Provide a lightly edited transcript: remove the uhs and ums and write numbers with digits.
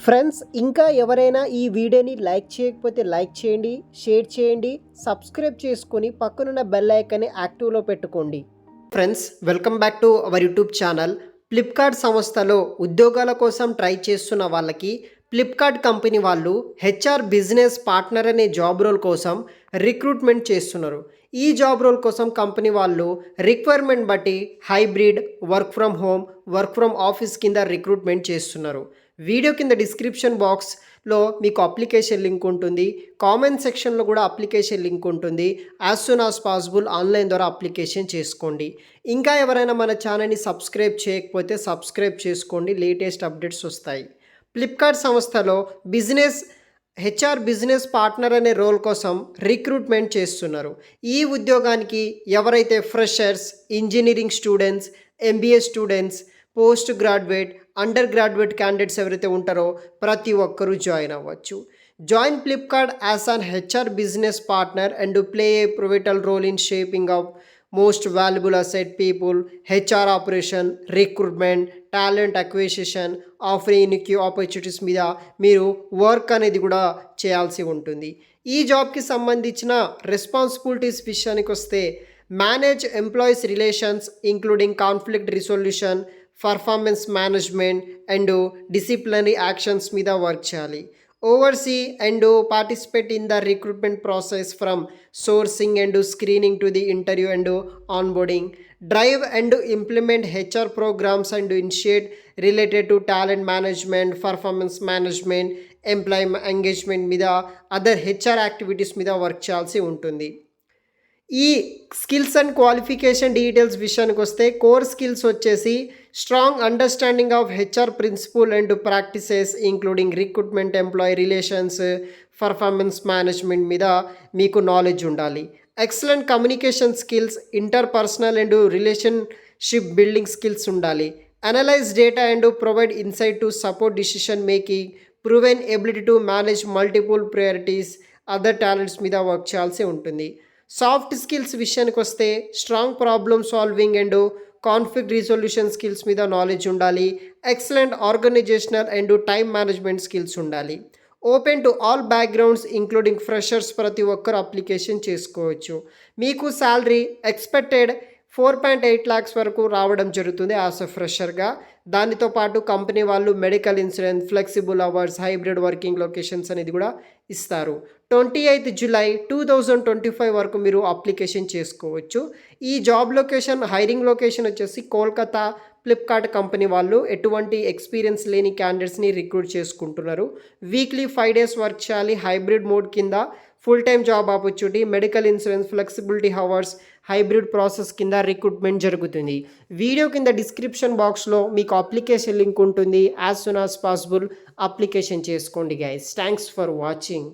Friends ఇంకా ఎవరైనా ఈ వీడియోని లైక్ చేయకపోతే లైక్ చేయండి, షేర్ చేయండి, సబ్స్క్రైబ్ చేసుకొని పక్కనున్న బెల్ ఐకాన్ని యాక్టివ్లో పెట్టుకోండి. Friends welcome back to our YouTube channel. Flipkart సంస్థలో ఉద్యోగాల కోసం ట్రై చేస్తున్న వాళ్ళకి ఫ్లిప్కార్ట్ కంపెనీ వాళ్ళు హెచ్ఆర్ బిజినెస్ పార్ట్నర్ అనే జాబ్ రోల్ కోసం రిక్రూట్మెంట్ చేస్తున్నారు. ఈ జాబ్ రోల్ కోసం కంపెనీ వాళ్ళు రిక్వైర్మెంట్ బట్టి hybrid, work from home, work from office కింద రిక్రూట్మెంట్ చేస్తున్నారు. వీడియో కింద డిస్క్రిప్షన్ బాక్స్లో మీకు అప్లికేషన్ లింక్ ఉంటుంది, కామెంట్ సెక్షన్లో కూడా అప్లికేషన్ లింక్ ఉంటుంది. As soon as possible online ద్వారా అప్లికేషన్ చేసుకోండి. ఇంకా ఎవరైనా మన ఛానల్ని సబ్స్క్రైబ్ చేయకపోతే సబ్స్క్రైబ్ చేసుకోండి, లేటెస్ట్ అప్డేట్స్ వస్తాయి. ఫ్లిప్కార్ట్ సంస్థలో హెచ్ఆర్ బిజినెస్ పార్ట్నర్ అనే రోల్ కోసం రిక్రూట్మెంట్ చేస్తున్నారు. ఈ ఉద్యోగానికి ఎవరైతే freshers, engineering students, MBA students, post graduate, undergraduate candidates ఎవరైతే ఉంటారో ప్రతి ఒక్కరూ జాయిన్ అవ్వచ్చు. Join Flipkart as an HR business partner and play a pivotal role in shaping of most valuable asset people, HR operation, recruitment, talent acquisition, offering unique opportunities మీద మీరు work అనేది కూడా చేయాల్సి ఉంటుంది. ఈ జాబ్కి సంబంధించిన రెస్పాన్సిబిలిటీస్ విషయానికి వస్తే manage employees relations including conflict resolution, performance management and disciplinary actions మీద వర్క్ చేయాలి. Oversee and participate in the recruitment process from sourcing and screening to the interview and onboarding, drive and implement HR programmes and initiate related to talent management, performance management, employee engagement మీద, other HR activities మీద work చేయాల్సి ఉంటుంది. ఈ skills and qualification details విషయానికి వస్తే core skills వచ్చేసి strong understanding of HR principle and practices including recruitment, employee relations, performance management మీద మీకు నాలెడ్జ్ ఉండాలి. Excellent communication skills, interpersonal and relationship building skills ఉండాలి. Analyse data and provide insight to support decision making, proven ability to manage multiple priorities, other talents మీద work చేయాల్సి ఉంటుంది. Soft skills విషయానికి వస్తే strong problem solving and conflict resolution skills మీద knowledge ఉండాలి. Excellent organisational and time management skills ఉండాలి. Open to all backgrounds including freshers ప్రతి ఒక్కరు అప్లికేషన్ చేసుకోవచ్చు. మీకు శాలరీ ఎక్స్పెక్టెడ్ 4.8 lakhs వరకు రావడం జరుగుతుంది యాజ్ అ ఫ్రెషర్గా. దానితో పాటు కంపెనీ వాళ్ళు medical insurance, flexible hours, hybrid working locations అనేది కూడా ఇస్తారు. 28th July 2025 వరకు మీరు అప్లికేషన్ చేసుకోవచ్చు. ఈ జాబ్ లొకేషన్, హైరింగ్ లొకేషన్ వచ్చేసి కోల్కతా. ఫ్లిప్కార్ట్ కంపెనీ వాళ్ళు ఎటువంటి ఎక్స్పీరియన్స్ లేని క్యాండిడేట్స్ని రిక్రూట్ చేసుకుంటున్నారు. వీక్లీ 5 days వర్క్ చేయాలి. హైబ్రిడ్ మోడ్ కింద full time job opportunity, medical insurance, flexibility hours, hybrid process కింద రిక్రూట్మెంట్ జరుగుతుంది. వీడియో కింద డిస్క్రిప్షన్ బాక్స్లో మీకు అప్లికేషన్ లింక్ ఉంటుంది. As soon as possible application చేసుకోండి గైస్. Thanks for watching.